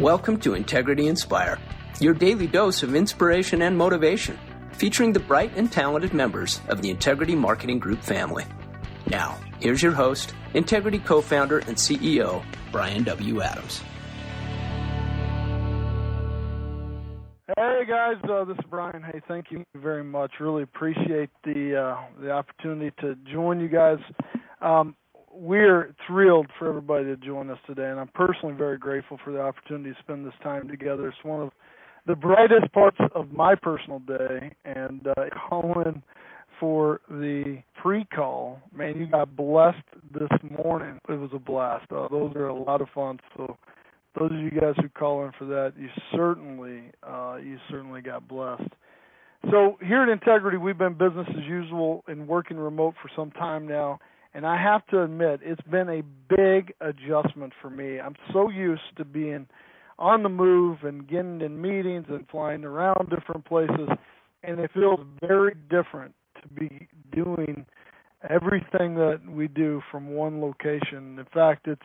Welcome to Integrity Inspire, your daily dose of inspiration and motivation, featuring the bright and talented members of the Integrity Marketing Group family. Now, here's your host, Integrity co-founder and CEO, Brian W. Adams. Hey guys, this is Brian. Hey, thank you very much. Really appreciate the opportunity to join you guys. We're thrilled for everybody to join us today, and I'm personally very grateful for the opportunity to spend this time together. It's one of the brightest parts of my personal day, and call in for the pre-call. Man, you got blessed this morning. It was a blast. Those are a lot of fun. So those of you guys who call in for that, you certainly got blessed. So here at Integrity, we've been business as usual and working remote for some time now. And I have to admit, it's been a big adjustment for me. I'm so used to being on the move and getting in meetings and flying around different places, and it feels very different to be doing everything that we do from one location. In fact, it's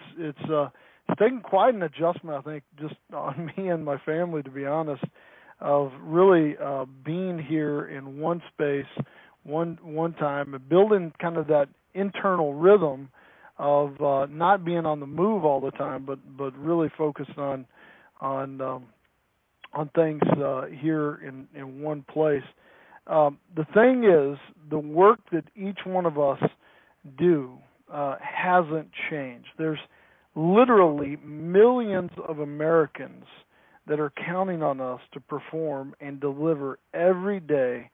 taken quite an adjustment, I think, just on me and my family, to be honest, of really being here in one space, one time, and building kind of that internal rhythm of not being on the move all the time, but really focused on things here in one place. The thing is, the work that each one of us do hasn't changed. There's literally millions of Americans that are counting on us to perform and deliver every day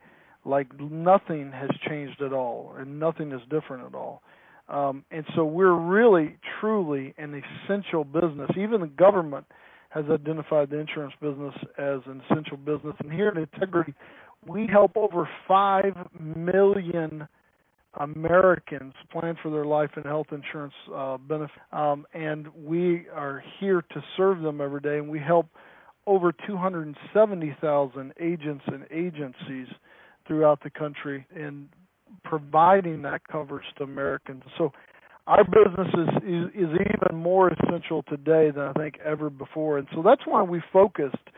like nothing has changed at all and nothing is different at all. And so we're really, truly an essential business. Even the government has identified the insurance business as an essential business. And here at Integrity, we help over 5 million Americans plan for their life and health insurance benefits. And we are here to serve them every day. And we help over 270,000 agents and agencies throughout the country in providing that coverage to Americans. So our business is even more essential today than I think ever before. And so that's why we focused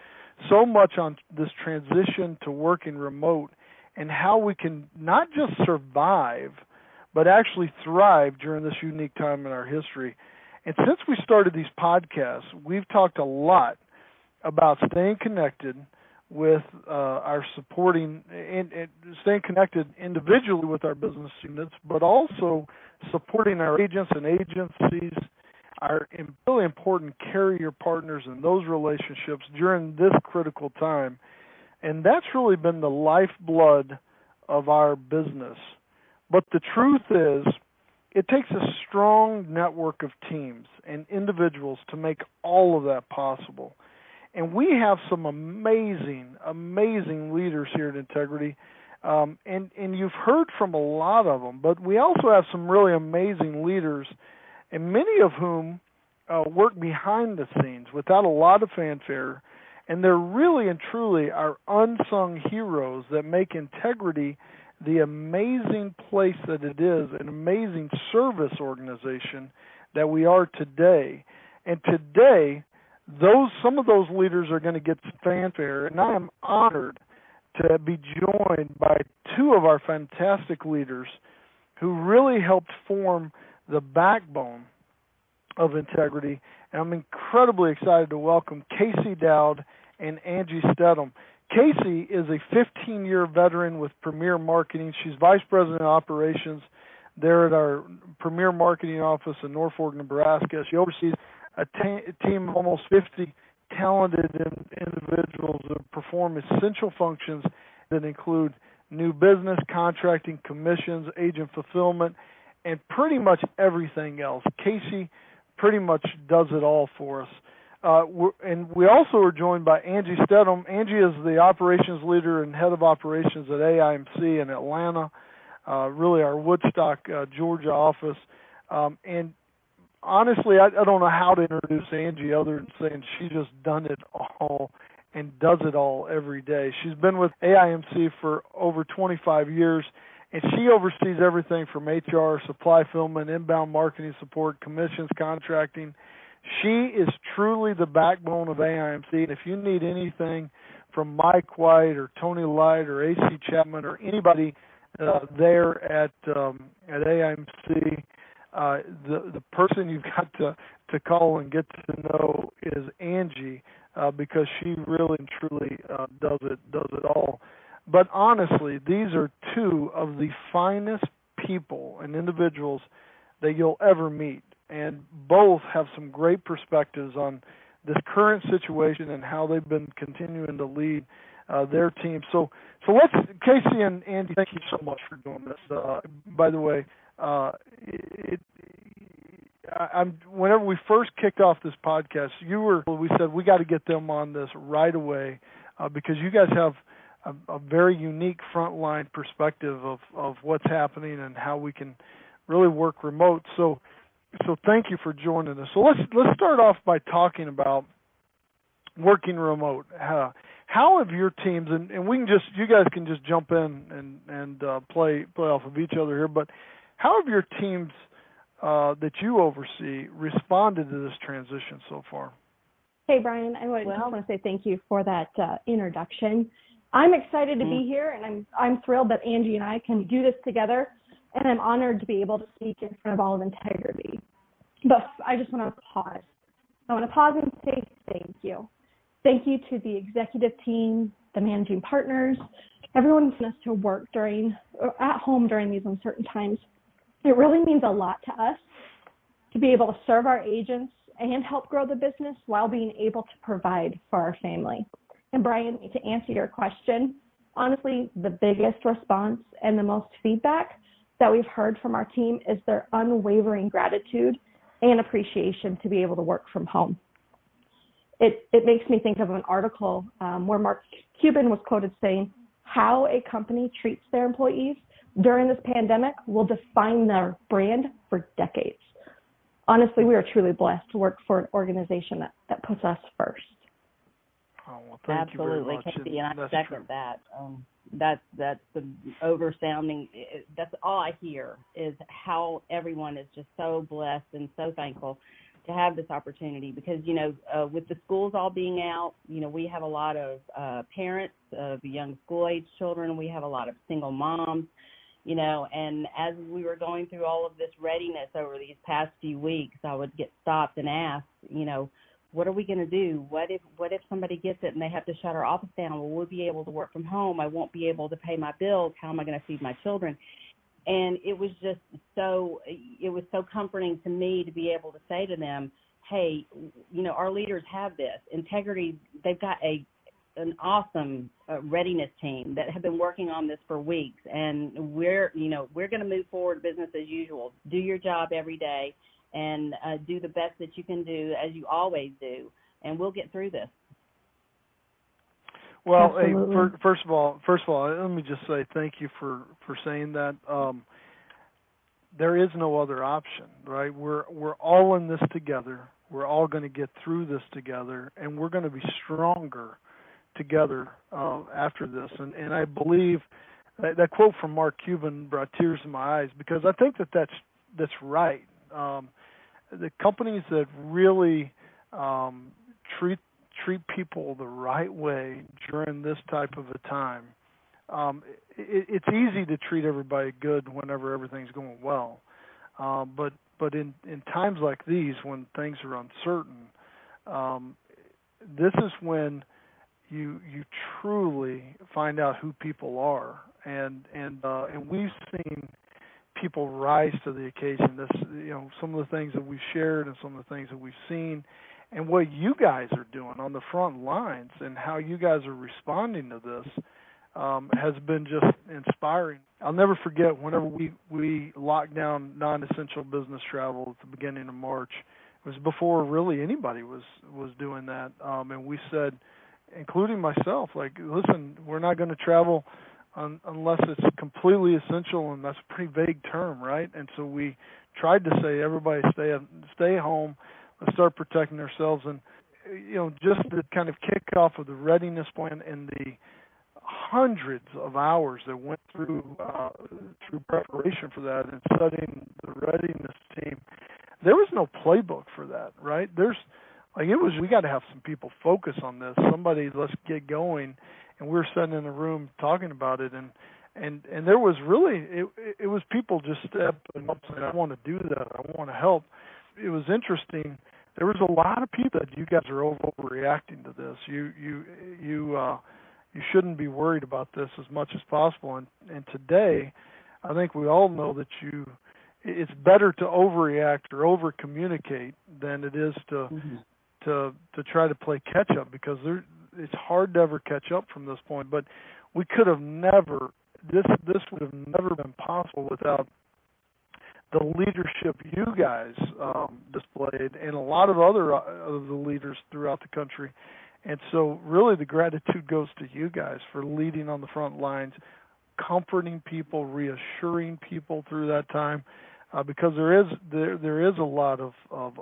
so much on this transition to working remote and how we can not just survive, but actually thrive during this unique time in our history. And since we started these podcasts, we've talked a lot about staying connected with our supporting and staying connected individually with our business units, but also supporting our agents and agencies, our really important carrier partners and those relationships during this critical time. And that's really been the lifeblood of our business. But the truth is, it takes a strong network of teams and individuals to make all of that possible. And we have some amazing leaders here at Integrity, and you've heard from a lot of them, but we also have some really amazing leaders, and many of whom work behind the scenes without a lot of fanfare, and they're really and truly our unsung heroes that make Integrity the amazing place that it is, an amazing service organization that we are today. And today, some of those leaders are going to get fanfare, and I am honored to be joined by two of our fantastic leaders who really helped form the backbone of Integrity. And I'm incredibly excited to welcome Kasey Doud and Angie Steadham. Kasey is a 15-year veteran with Premier Marketing. She's Vice President of Operations there at our Premier Marketing office in Norfolk, Nebraska. She oversees a team of almost 50 talented individuals that perform essential functions that include new business, contracting, commissions, agent fulfillment, and pretty much everything else. Kasey pretty much does it all for us. And we also are joined by Angie Steadham. Angie is the operations leader and head of operations at AIMC in Atlanta, really our Woodstock, Georgia office. And honestly, I don't know how to introduce Angie other than saying she's just done it all and does it all every day. She's been with AIMC for over 25 years, and she oversees everything from HR, supply fulfillment, inbound marketing support, commissions, contracting. She is truly the backbone of AIMC, and if you need anything from Mike White or Tony Light or AC Chapman or anybody there at AIMC, the person you've got to call and get to know is Angie, because she really and truly does it all. But honestly, these are two of the finest people and individuals that you'll ever meet, and both have some great perspectives on this current situation and how they've been continuing to lead their team. So let's, Kasey and Andy, thank you so much for doing this. By the way, whenever we first kicked off this podcast, we said we got to get them on this right away, because you guys have a very unique frontline perspective of what's happening and how we can really work remote. So thank you for joining us. So let's start off by talking about working remote. How have your teams, and you guys can just jump in and play off of each other here, but how have your teams that you oversee responded to this transition so far? Hey, Brian, I just want to say thank you for that introduction. I'm excited to be here, and I'm thrilled that Angie and I can do this together, and I'm honored to be able to speak in front of all of Integrity. But I just want to pause. I want to pause and say thank you. Thank you to the executive team, the managing partners, everyone who wants to work at home during these uncertain times. It really means a lot to us to be able to serve our agents and help grow the business while being able to provide for our family. And Brian, to answer your question, honestly, the biggest response and the most feedback that we've heard from our team is their unwavering gratitude and appreciation to be able to work from home. It makes me think of an article where Mark Cuban was quoted saying, "How a company treats their employees during this pandemic will define their brand for decades." Honestly, we are truly blessed to work for an organization that puts us first. Oh, well, thank you very much. Kasey, and I second that. That's the oversounding. That's all I hear is how everyone is just so blessed and so thankful to have this opportunity, because with the schools all being out, we have a lot of parents of young school-age children. We have a lot of single moms. And as we were going through all of this readiness over these past few weeks, I would get stopped and asked, what are we going to do? What if somebody gets it and they have to shut our office down? Will we be able to work from home? I won't be able to pay my bills. How am I going to feed my children? And it was just so comforting to me to be able to say to them, hey, our leaders have this. Integrity, they've got an awesome readiness team that have been working on this for weeks, and we're going to move forward business as usual. Do your job every day and do the best that you can do, as you always do, and we'll get through this. Well, hey, first of all, let me just say thank you for saying that. There is no other option, right? We're all in this together. We're all going to get through this together, and we're going to be stronger together after this. And I believe that quote from Mark Cuban brought tears to my eyes, because I think that's right. The companies that really treat people the right way during this type of a time, it's easy to treat everybody good whenever everything's going well. But in times like these, when things are uncertain, this is when you truly find out who people are, and we've seen people rise to the occasion. Some of the things that we've shared and some of the things that we've seen, and what you guys are doing on the front lines and how you guys are responding to this has been just inspiring. I'll never forget whenever we locked down non-essential business travel at the beginning of March. It was before really anybody was doing that, and we said, including myself, listen, we're not going to travel unless it's completely essential, and that's a pretty vague term, right? And so we tried to say, everybody stay home, let's start protecting ourselves, and just the kind of kickoff of the readiness plan and the hundreds of hours that went through preparation for that and studying the readiness team. there was no playbook for that, right? We got to have some people focus on this. Somebody, let's get going. And we were sitting in a room talking about it, and there was really, it was people just stepping up saying, I want to do that, I want to help. It was interesting. There was a lot of people that you guys are overreacting to this. You shouldn't be worried about this as much as possible. And today, I think we all know that it's better to overreact or over-communicate than it is to try to play catch up, because it's hard to ever catch up from this point. But we could have never. This would have never been possible without the leadership you guys displayed, and a lot of other of the leaders throughout the country. And so really the gratitude goes to you guys for leading on the front lines, comforting people, reassuring people through that time, because there is a lot of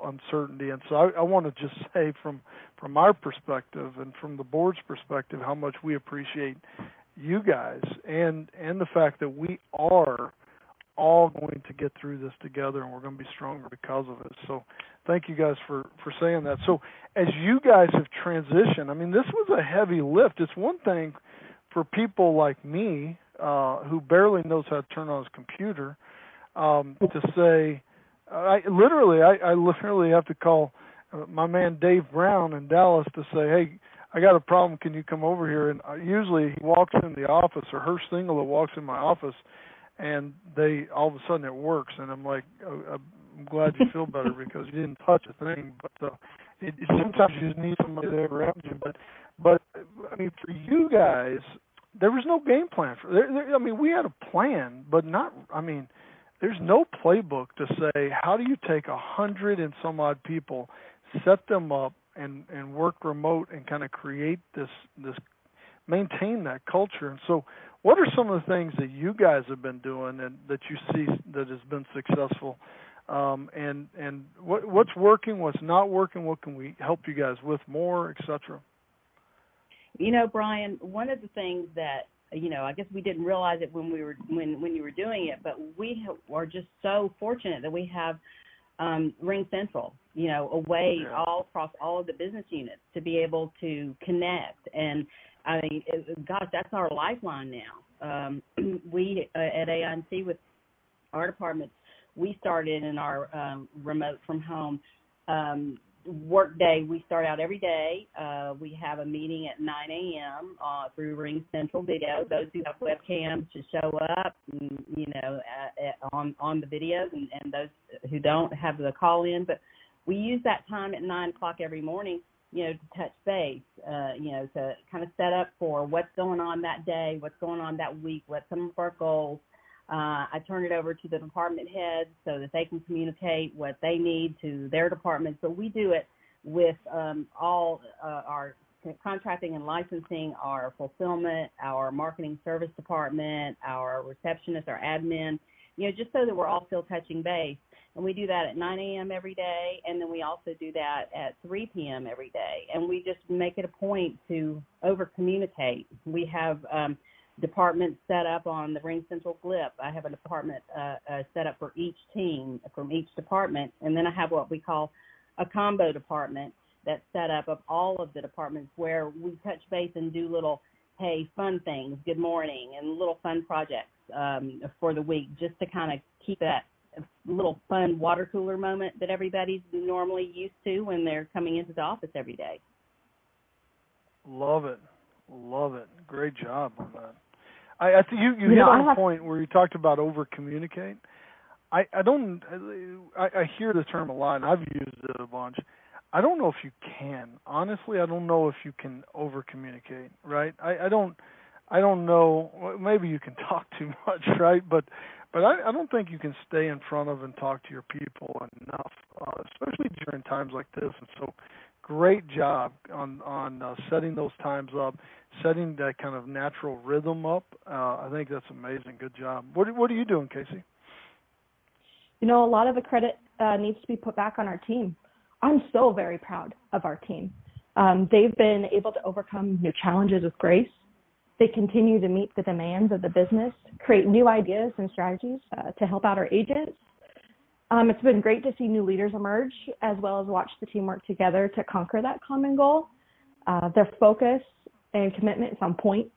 uncertainty. And so I want to just say from our perspective and from the board's perspective how much we appreciate you guys and the fact that we are all going to get through this together, and we're going to be stronger because of it. So thank you guys for saying that. So as you guys have transitioned, I mean, this was a heavy lift. It's one thing for people like me who barely knows how to turn on his computer to say, I literally have to call my man Dave Brown in Dallas to say, hey, I got a problem, can you come over here? And usually he walks in the office, or her single walks in my office, and all of a sudden it works. And I'm like, I'm glad you feel better because you didn't touch a thing. But sometimes you just need somebody there around you. But I mean, for you guys, there was no game plan. I mean, we had a plan, but not, I mean, there's no playbook to say, how do you take 100 and some odd people, set them up, and work remote and kind of create this maintain that culture. And so what are some of the things that you guys have been doing and that you see that has been successful? And what's working, what's not working, what can we help you guys with more, et cetera? You know, Brian, one of the things that, I guess we didn't realize it when you were doing it, but we are just so fortunate that we have Ring Central, a way all across all of the business units to be able to connect. And I mean, gosh, that's our lifeline now. We at ANC with our department, we started in our remote from home work day. We start out every day. We have a meeting at 9 a.m. Through Ring Central Video. Those who have webcams to show up, on the videos, and those who don't have the call in. But we use that time at 9 o'clock every morning, to touch base, to kind of set up for what's going on that day, what's going on that week, what's some of our goals. I turn it over to the department heads so that they can communicate what they need to their departments. So we do it with all our contracting and licensing, our fulfillment, our marketing service department, our receptionist, our admin, just so that we're all still touching base. And we do that at 9 a.m. every day, and then we also do that at 3 p.m. every day. And we just make it a point to over-communicate. We have departments set up on the Ring Central GLIP. I have a department set up for each team from each department, and then I have what we call a combo department that's set up of all of the departments where we touch base and do little, hey, fun things, good morning, and little fun projects for the week, just to kind of keep that little fun water cooler moment that everybody's normally used to when they're coming into the office every day. Love it. Great job on that. I think you hit on a point where you talked about over-communicate. I hear the term a lot, and I've used it a bunch. I don't know if you can. Honestly, I don't know if you can over-communicate, right? I don't know. Maybe you can talk too much, right? But I don't think you can stay in front of and talk to your people enough, especially during times like this. And so great job on setting those times up, setting that kind of natural rhythm up. I think that's amazing. Good job. What are you doing, Kasey? A lot of the credit needs to be put back on our team. I'm so very proud of our team. They've been able to overcome new challenges with grace. They continue to meet the demands of the business, create new ideas and strategies to help out our agents, It's been great to see new leaders emerge, as well as watch the team work together to conquer that common goal. Their focus and commitment is on point,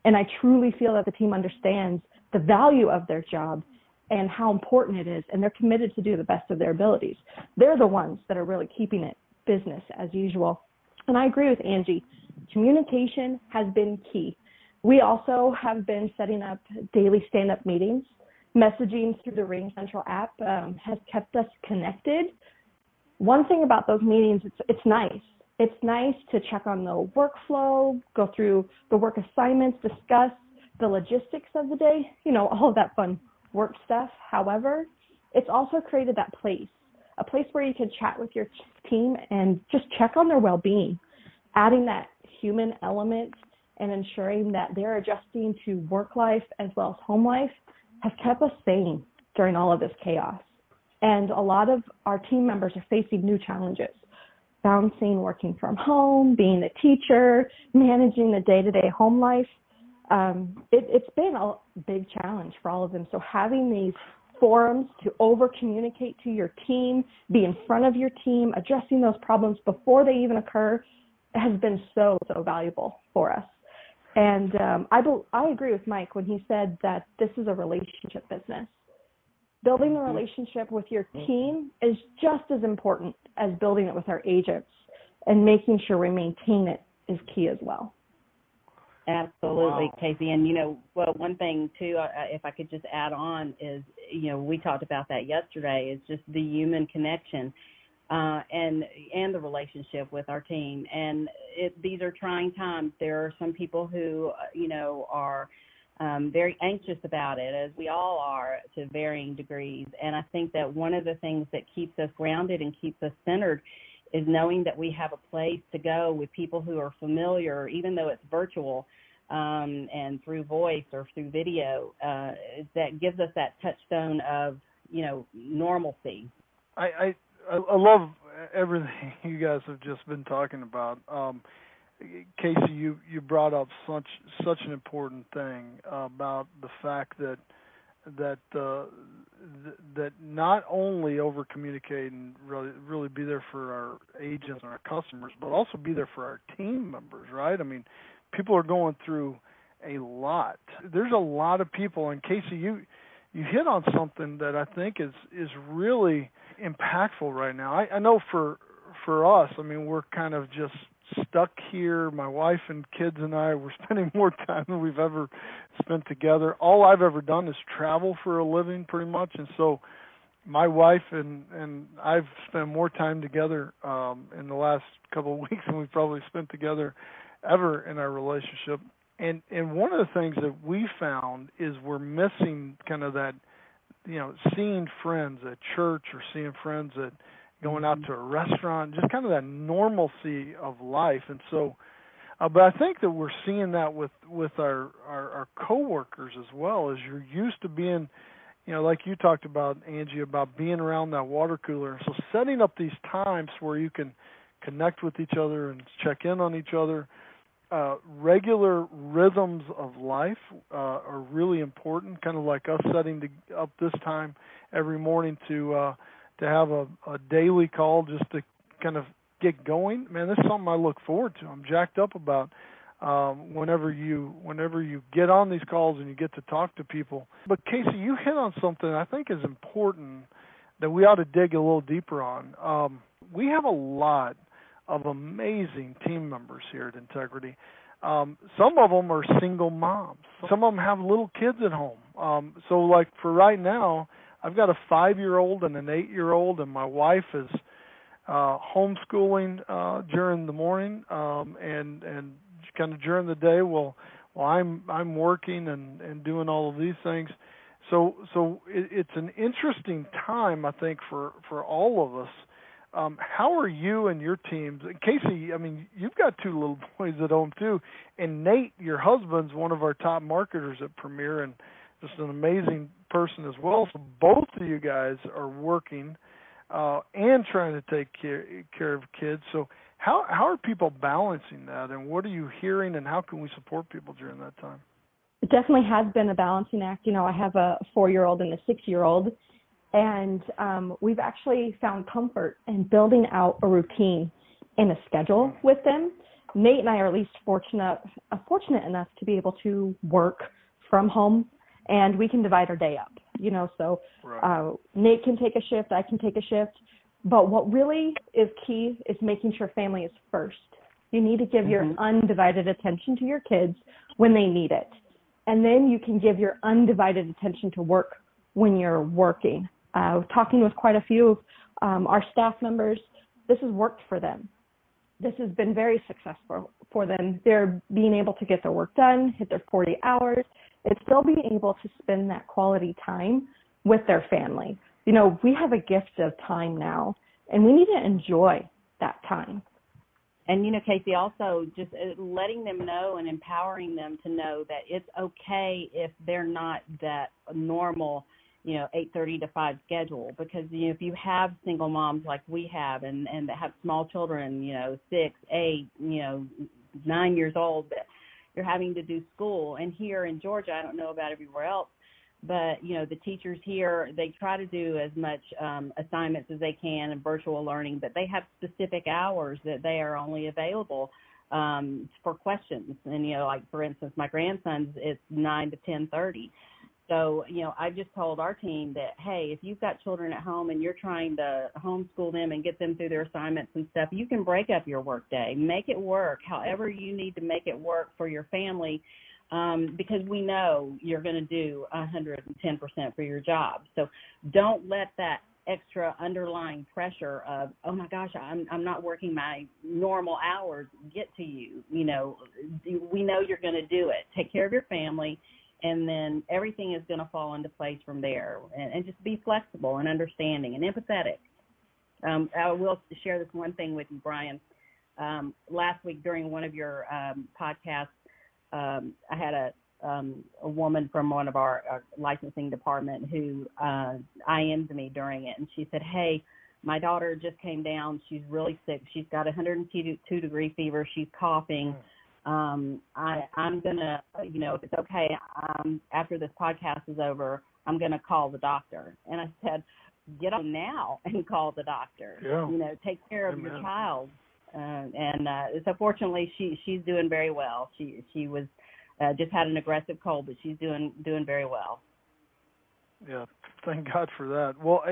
and I truly feel that the team understands the value of their job and how important it is, and they're committed to do the best of their abilities. They're the ones that are really keeping it business as usual. And I agree with Angie. Communication has been key. We also have been setting up daily stand-up meetings. Messaging through the Ring Central app has kept us connected. One thing about those meetings, it's nice. It's nice to check on the workflow, go through the work assignments, discuss the logistics of the day, all of that fun work stuff. However, it's also created that place, a place where you can chat with your team and just check on their well-being, adding that human element and ensuring that they're adjusting to work life as well as home life has kept us sane during all of this chaos. And a lot of our team members are facing new challenges, balancing working from home, being a teacher, managing the day-to-day home life. It's been a big challenge for all of them. So having these forums to over-communicate to your team, be in front of your team, addressing those problems before they even occur has been so valuable for us. And I agree with Mike when he said that this is a relationship business. Building the relationship with your team is just as important as building it with our agents, and making sure we maintain it is key as well. Absolutely, wow. Kasey. And, one thing, too, if I could just add on is, we talked about that yesterday, is just the human connection and the relationship with our team. And these are trying times. There are some people who, are very anxious about it, as we all are to varying degrees. And I think that one of the things that keeps us grounded and keeps us centered is knowing that we have a place to go with people who are familiar, even though it's virtual and through voice or through video, that gives us that touchstone of, normalcy. I love everything you guys have just been talking about. Kasey, you brought up such an important thing about the fact that not only over-communicate and really be there for our agents and our customers, but also be there for our team members, right? I mean, people are going through a lot. There's a lot of people, and Kasey, you hit on something that I think is really impactful right now. I know for us, I mean, we're kind of just stuck here. My wife and kids and I, we're spending more time than we've ever spent together. All I've ever done is travel for a living pretty much, and so my wife and I've spent more time together in the last couple of weeks than we've probably spent together ever in our relationship. And one of the things that we found is we're missing kind of that, seeing friends at church or seeing friends at going out to a restaurant, just kind of that normalcy of life. And so, but I think that we're seeing that with our coworkers as well, as you're used to being, like you talked about, Angie, about being around that water cooler. And so setting up these times where you can connect with each other and check in on each other, regular rhythms of life are really important, kind of like us setting up this time every morning to have a daily call just to kind of get going. Man, this is something I look forward to. I'm jacked up about whenever you get on these calls and you get to talk to people. But Kasey, you hit on something I think is important that we ought to dig a little deeper on. We have a lot of amazing team members here at Integrity. Some of them are single moms. Some of them have little kids at home. So like for right now, I've got a 5-year-old and an 8-year-old, and my wife is homeschooling during the morning and kind of during the day while I'm working and doing all of these things. So it's an interesting time, I think, for all of us. How are you and your teams? Kasey, I mean, you've got 2 little boys at home too, and Nate, your husband's one of our top marketers at Premier and just an amazing person as well. So both of you guys are working and trying to take care of kids. So how are people balancing that, and what are you hearing, and how can we support people during that time? It definitely has been a balancing act. I have a 4-year-old and a 6-year-old, And we've actually found comfort in building out a routine and a schedule with them. Nate and I are at least fortunate enough to be able to work from home, and we can divide our day up, so Nate can take a shift, I can take a shift. But what really is key is making sure family is first. You need to give your undivided attention to your kids when they need it. And then you can give your undivided attention to work when you're working. Talking with quite a few of our staff members, this has worked for them. This has been very successful for them. They're being able to get their work done, hit their 40 hours, and still being able to spend that quality time with their family. We have a gift of time now, and we need to enjoy that time. And, Kasey, also just letting them know and empowering them to know that it's okay if they're not that normal, 8:30 to 5 schedule. Because, if you have single moms like we have and that have small children, 6, 8, 9 years old, that you're having to do school. And here in Georgia, I don't know about everywhere else, but, the teachers here, they try to do as much assignments as they can and virtual learning, but they have specific hours that they are only available for questions. And, like, for instance, my grandson's, it's 9 to 10:30. So, I just told our team that, hey, if you've got children at home and you're trying to homeschool them and get them through their assignments and stuff, you can break up your work day, make it work, however you need to make it work for your family, because we know you're going to do 110% for your job. So don't let that extra underlying pressure of, oh my gosh, I'm not working my normal hours get to you. We know you're going to do it. Take care of your family, and then everything is going to fall into place from there. And just be flexible and understanding and empathetic. I will share this one thing with you, Brian. Last week during one of your podcasts, I had a woman from one of our licensing department who IM'd me during it, and she said, hey, my daughter just came down. She's really sick. She's got 102-degree fever. She's coughing. I'm going to, if it's okay, after this podcast is over, I'm going to call the doctor. And I said, get on now and call the doctor. Yeah. Take care of your child. So fortunately, she's doing very well. She was just had an aggressive cold, but she's doing very well. Yeah, thank God for that. Well,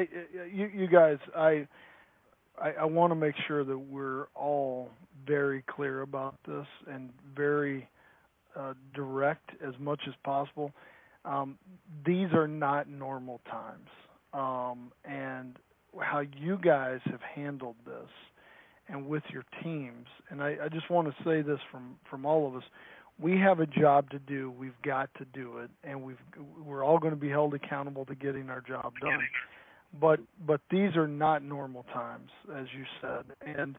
you guys, I want to make sure that we're all very clear about this and very direct as much as possible. These are not normal times, and how you guys have handled this and with your teams. And I just want to say this from all of us. We have a job to do. We've got to do it, and we're all going to be held accountable to getting our job done. But these are not normal times, as you said, and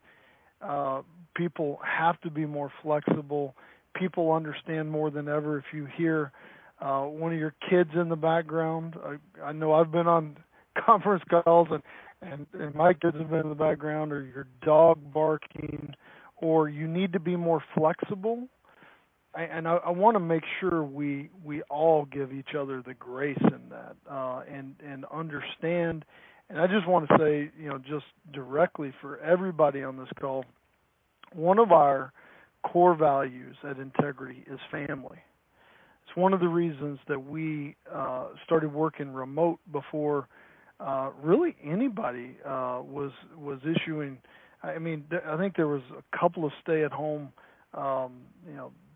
people have to be more flexible. People understand more than ever. If you hear one of your kids in the background, I know I've been on conference calls and my kids have been in the background, or your dog barking, or you need to be more flexible. And I want to make sure we all give each other the grace in that and understand. And I just want to say, just directly for everybody on this call, one of our core values at Integrity is family. It's one of the reasons that we started working remote before really anybody was issuing. I mean, I think there was a couple of stay-at-home,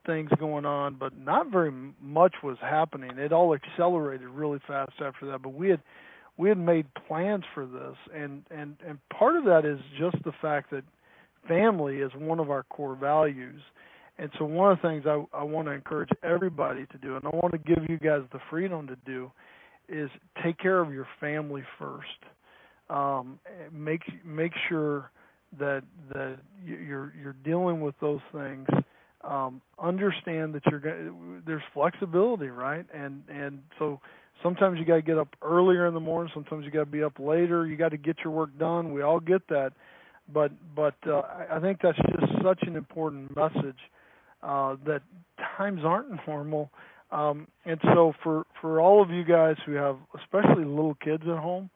things going on, but not very much was happening. It all accelerated really fast after that. But we had made plans for this, and part of that is just the fact that family is one of our core values. And so one of the things I want to encourage everybody to do, and I want to give you guys the freedom to do, is take care of your family first. Make sure that you're dealing with those things. Understand that there's flexibility, right? And so sometimes you got to get up earlier in the morning. Sometimes you got to be up later. You got to get your work done. We all get that, but I think that's just such an important message that times aren't normal. And so for all of you guys who have especially little kids at home,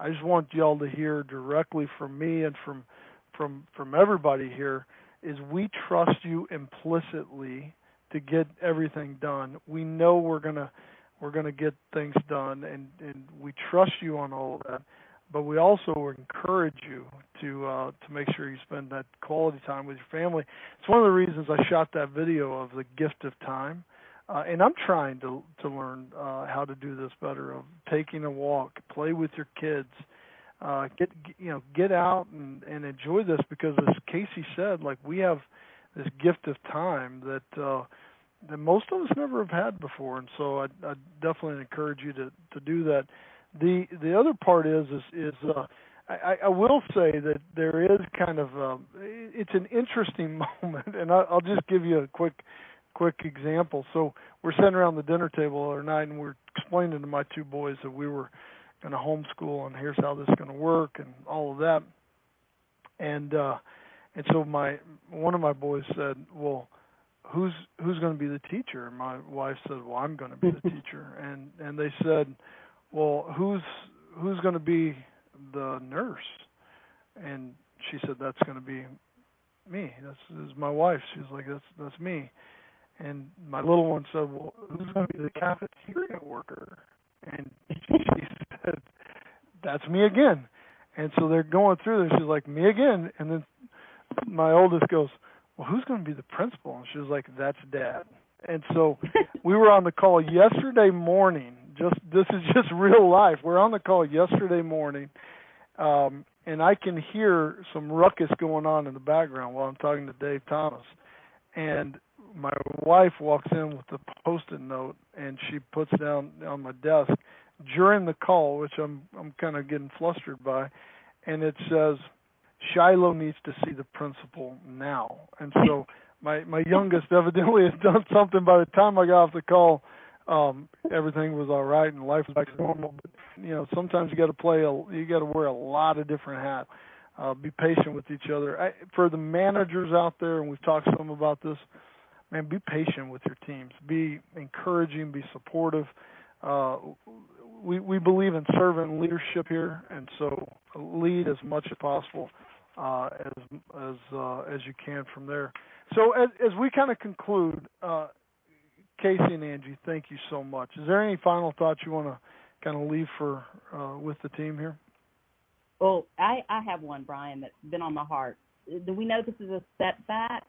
I just want y'all to hear directly from me and from everybody here is we trust you implicitly to get everything done. We know we're gonna get things done, and we trust you on all of that. But we also encourage you to make sure you spend that quality time with your family. It's one of the reasons I shot that video of the gift of time, and I'm trying to learn how to do this better. Of taking a walk, play with your kids, get out and enjoy this, because as Kasey said, like, we have this gift of time that most of us never have had before, and so I definitely encourage you to do that. The other part is I will say that there is kind of it's an interesting moment, and I'll just give you a quick example. So we're sitting around the dinner table the other night, and we're explaining to my two boys that we were going to homeschool, and here's how this is going to work, and all of that. And so one of my boys said, "Well, who's going to be the teacher?" And my wife said, "Well, I'm going to be the teacher." And they said, "Well, who's going to be the nurse?" And she said, "That's going to be me. This is my wife." She was like, "That's me." And my little one said, "Well, who's going to be the cafeteria worker?" And she said, "That's me again." And so they're going through this. She's like, "Me again." And then my oldest goes, "Well, who's going to be the principal?" And she was like, "That's Dad." And so we were on the call yesterday morning. This is just real life. We're on the call yesterday morning, and I can hear some ruckus going on in the background while I'm talking to Dave Thomas. And my wife walks in with the Post-it note, and she puts down on my desk during the call, which I'm kind of getting flustered by, and it says, "Shiloh needs to see the principal now." And so my youngest evidently has done something. By the time I got off the call, everything was all right and life was back to normal. But sometimes you got to wear a lot of different hats. Be patient with each other. For the managers out there, and we've talked to them about this, man, be patient with your teams. Be encouraging. Be supportive. We believe in servant leadership here, and so lead as much as possible as you can from there. So as we kind of conclude, Kasey and Angie, thank you so much. Is there any final thoughts you want to kind of leave with the team here? Well, I have one, Brian, that's been on my heart. We know this is a setback,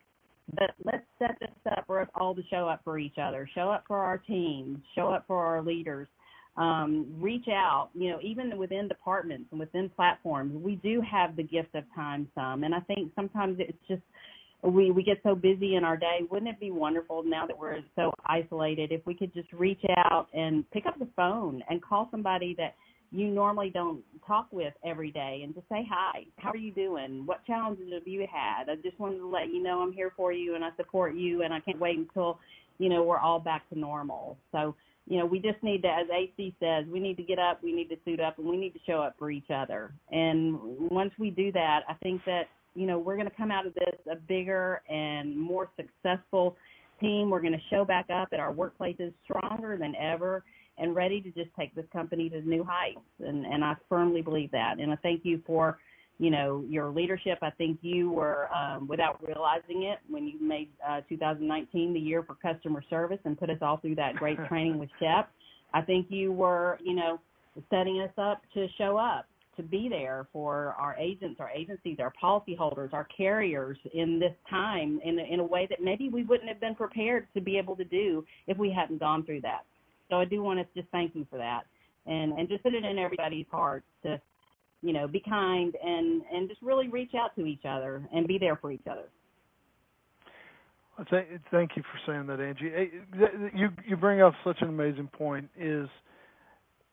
but let's set this up for us all to show up for each other, show up for our teams, show up for our leaders. Reach out, even within departments and within platforms, we do have the gift of time some. And I think sometimes it's just we get so busy in our day. Wouldn't it be wonderful now that we're so isolated if we could just reach out and pick up the phone and call somebody that you normally don't talk with every day and just say, "Hi, how are you doing? What challenges have you had? I just wanted to let you know I'm here for you and I support you, and I can't wait until, we're all back to normal." So, we just need to, as AC says, we need to get up, we need to suit up, and we need to show up for each other. And once we do that, I think that, we're going to come out of this a bigger and more successful team. We're going to show back up at our workplaces stronger than ever and ready to just take this company to new heights. And I firmly believe that. And I thank you for, your leadership. I think you were, without realizing it, when you made 2019 the year for customer service and put us all through that great training with Shep, I think you were, setting us up to show up, to be there for our agents, our agencies, our policyholders, our carriers in this time in a way that maybe we wouldn't have been prepared to be able to do if we hadn't gone through that. So I do want to just thank you for that and just put it in everybody's hearts to, be kind and just really reach out to each other and be there for each other. Thank you for saying that, Angie. You bring up such an amazing point. Is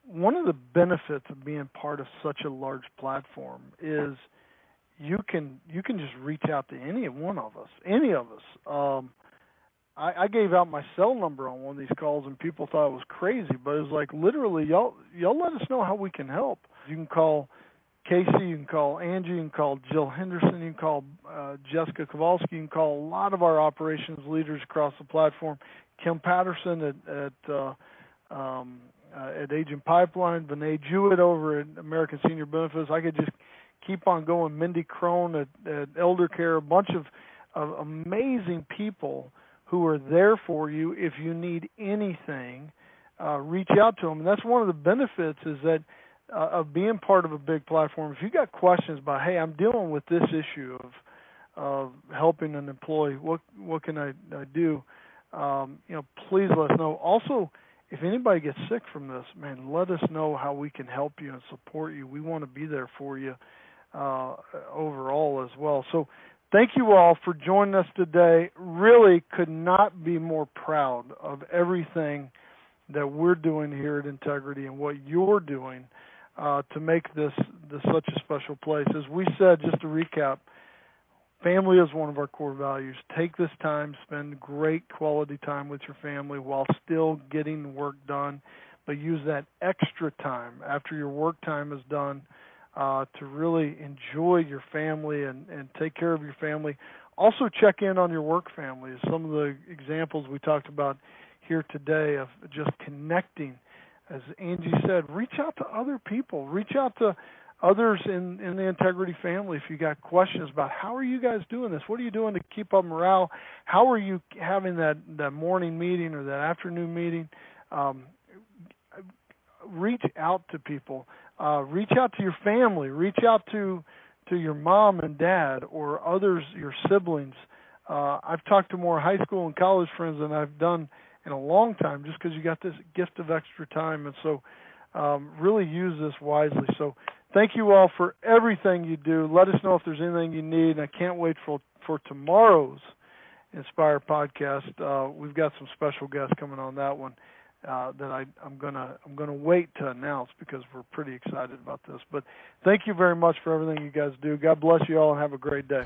one of the benefits of being part of such a large platform is you can just reach out to any one of us. I gave out my cell number on one of these calls, and people thought it was crazy, but it was like, literally, y'all let us know how we can help. You can call Kasey, you can call Angie, you can call Jill Henderson, you can call Jessica Kowalski, you can call a lot of our operations leaders across the platform. Kim Patterson at at Agent Pipeline, Vinay Jewett over at American Senior Benefits. I could just keep on going. Mindy Crone at Elder Care, a bunch of amazing people who are there for you if you need anything. Reach out to them. And that's one of the benefits is that of being part of a big platform. If you got questions about, hey, I'm dealing with this issue of helping an employee, what can I do? Please let us know. Also, if anybody gets sick from this, man, let us know how we can help you and support you. We want to be there for you overall as well. So thank you all for joining us today. Really could not be more proud of everything that we're doing here at Integrity and what you're doing to make this such a special place. As we said, just to recap, family is one of our core values. Take this time, spend great quality time with your family while still getting work done, but use that extra time after your work time is done to really enjoy your family and take care of your family. Also check in on your work family. Some of the examples we talked about here today of just connecting. As Angie said, reach out to other people. Reach out to others in the Integrity family if you got questions about how are you guys doing this? What are you doing to keep up morale? How are you having that morning meeting or that afternoon meeting? Reach out to people. Reach out to your family. Reach out to your mom and dad or others, your siblings. I've talked to more high school and college friends than I've done in a long time just because you got this gift of extra time. And so really use this wisely. So thank you all for everything you do. Let us know if there's anything you need. And I can't wait for tomorrow's Inspire podcast. We've got some special guests coming on that one that I'm gonna wait to announce because we're pretty excited about this. But thank you very much for everything you guys do. God bless you all and have a great day.